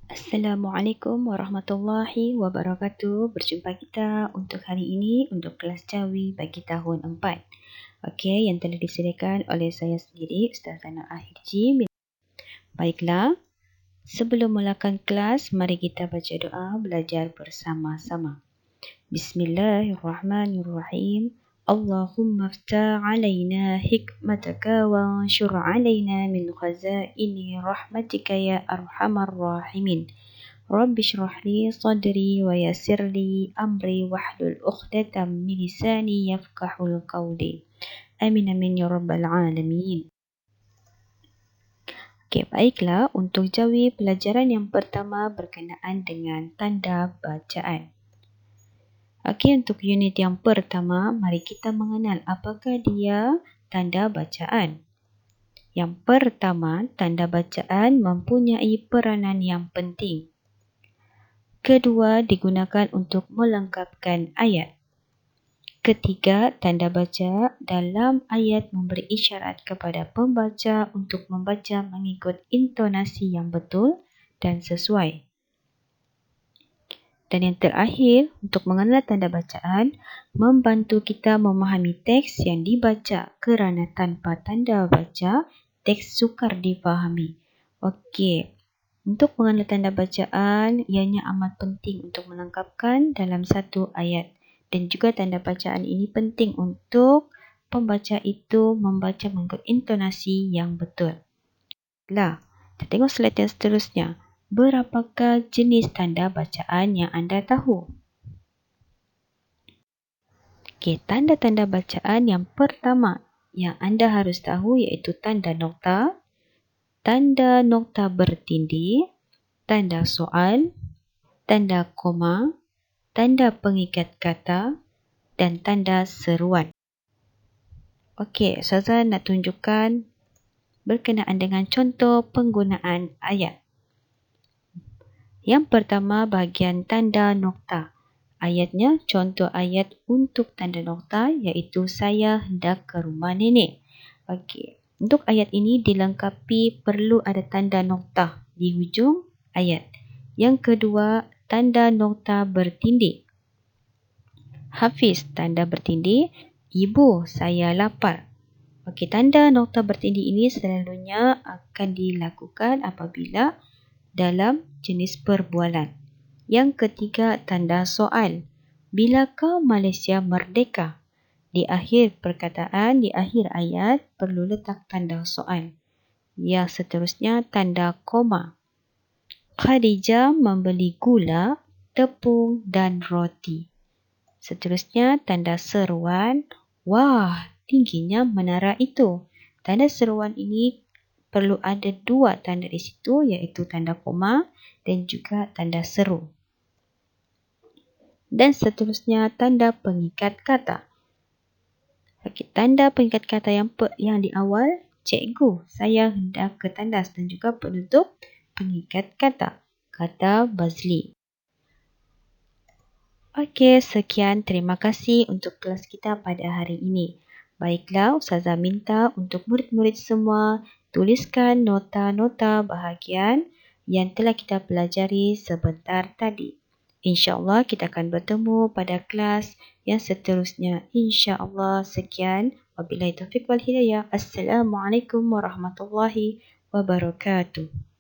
Assalamualaikum warahmatullahi wabarakatuh. Berjumpa kita untuk hari ini untuk kelas Jawi bagi tahun 4. Okey, yang telah disediakan oleh saya sendiri, Ustazah Naah Hirji. Baiklah, sebelum mulakan kelas, mari kita baca doa belajar bersama-sama. Bismillahirrahmanirrahim. Allahumma ftah alaina hikmataka wa anshur alaina min khazaini rahmatika ya arhamar rahimin. Rabbi shrah li sadri wa yassir li amri wahlul 'uqdatam min lisani yafqahul qawli. Amin amin ya rabbal alamin. Okey, baiklah, untuk Jawi pelajaran yang pertama berkenaan dengan tanda bacaan. Okey, untuk unit yang pertama, mari kita mengenal apakah dia tanda bacaan. Yang pertama, tanda bacaan mempunyai peranan yang penting. Kedua, digunakan untuk melengkapkan ayat. Ketiga, tanda baca dalam ayat memberi isyarat kepada pembaca untuk membaca mengikut intonasi yang betul dan sesuai. Dan yang terakhir, untuk mengenal tanda bacaan, membantu kita memahami teks yang dibaca kerana tanpa tanda baca, teks sukar difahami. Okey, untuk mengenal tanda bacaan, ianya amat penting untuk melengkapkan dalam satu ayat. Dan juga tanda bacaan ini penting untuk pembaca itu membaca mengikut intonasi yang betul. Kita tengok slide yang seterusnya. Berapakah jenis tanda bacaan yang anda tahu? Okey, tanda-tanda bacaan yang pertama yang anda harus tahu iaitu tanda nokta bertindih, tanda soal, tanda koma, tanda pengikat kata dan tanda seruan. Okey, Ustazah nak tunjukkan berkenaan dengan contoh penggunaan ayat. Yang pertama, bahagian tanda nokta. Ayatnya, contoh ayat untuk tanda nokta iaitu saya hendak ke rumah nenek. Okey, untuk ayat ini dilengkapi perlu ada tanda nokta di hujung ayat. Yang kedua, tanda nokta bertindih. Hafiz, tanda bertindih. Ibu, saya lapar. Okey, tanda nokta bertindih ini selalunya akan dilakukan apabila dalam jenis perbualan. Yang ketiga, tanda soal. Bilakah Malaysia merdeka? Di akhir perkataan, di akhir ayat, perlu letak tanda soal. Yang seterusnya, tanda koma. Khadijah membeli gula, tepung dan roti. Seterusnya, tanda seruan. Wah, tingginya menara itu. Tanda seruan ini perlu ada dua tanda di situ iaitu tanda koma dan juga tanda seru. Dan seterusnya tanda pengikat kata. Okey, tanda pengikat kata yang di awal, cikgu, saya hendak ke tandas dan juga penutup pengikat kata. Kata Bazli. Okey, sekian. Terima kasih untuk kelas kita pada hari ini. Baiklah, Ustazah minta untuk murid-murid semua tuliskan nota-nota bahagian yang telah kita pelajari sebentar tadi. InsyaAllah kita akan bertemu pada kelas yang seterusnya. InsyaAllah, sekian. Wabillahi taufiq wal hidayah. Assalamualaikum warahmatullahi wabarakatuh.